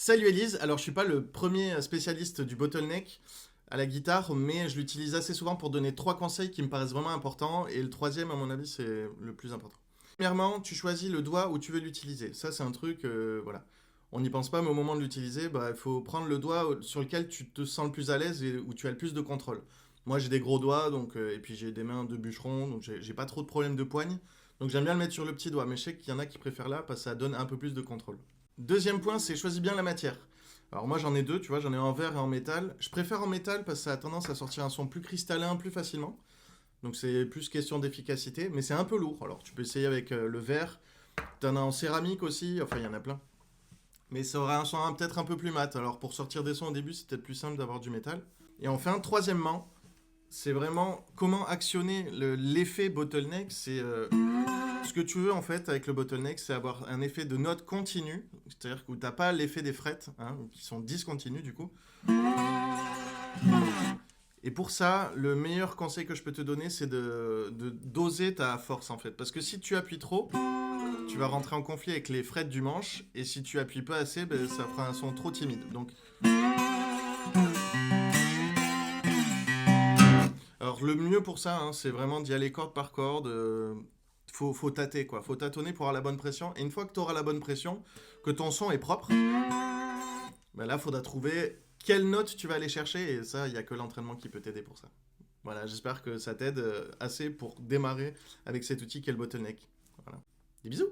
Salut Elise, alors je suis pas le premier spécialiste du bottleneck à la guitare, mais je l'utilise assez souvent pour donner trois conseils qui me paraissent vraiment importants, et le troisième, à mon avis, c'est le plus important. Premièrement, tu choisis le doigt où tu veux l'utiliser. Ça, c'est un truc, voilà. On n'y pense pas, mais au moment de l'utiliser, il faut prendre le doigt sur lequel tu te sens le plus à l'aise et où tu as le plus de contrôle. Moi, j'ai des gros doigts, et puis j'ai des mains de bûcheron, donc j'ai pas trop de problèmes de poigne. Donc j'aime bien le mettre sur le petit doigt, mais je sais qu'il y en a qui préfèrent là parce que ça donne un peu plus de contrôle. Deuxième point, c'est choisis bien la matière. Alors moi j'en ai deux, tu vois, j'en ai en verre et en métal. Je préfère en métal parce que ça a tendance à sortir un son plus cristallin plus facilement. Donc c'est plus question d'efficacité, mais c'est un peu lourd. Alors tu peux essayer avec le verre. T'en as en céramique aussi, enfin il y en a plein. Mais ça aura un son peut-être un peu plus mat. Alors pour sortir des sons au début, c'est peut-être plus simple d'avoir du métal. Et enfin, troisièmement, c'est vraiment comment actionner l'effet bottleneck. Ce que tu veux en fait avec le bottleneck, c'est avoir un effet de note continue, c'est-à-dire que tu n'as pas l'effet des frettes, hein, qui sont discontinues du coup. Et pour ça, le meilleur conseil que je peux te donner, c'est de doser ta force en fait. Parce que si tu appuies trop, tu vas rentrer en conflit avec les frettes du manche, et si tu appuies pas assez, ça fera un son trop timide. Donc, alors le mieux pour ça, hein, c'est vraiment d'y aller corde par corde. Faut tâter quoi, faut tâtonner pour avoir la bonne pression. Et une fois que tu auras la bonne pression, que ton son est propre, là, il faudra trouver quelle note tu vas aller chercher. Et ça, il n'y a que l'entraînement qui peut t'aider pour ça. Voilà, j'espère que ça t'aide assez pour démarrer avec cet outil qu'est le bottleneck. Voilà. Des bisous.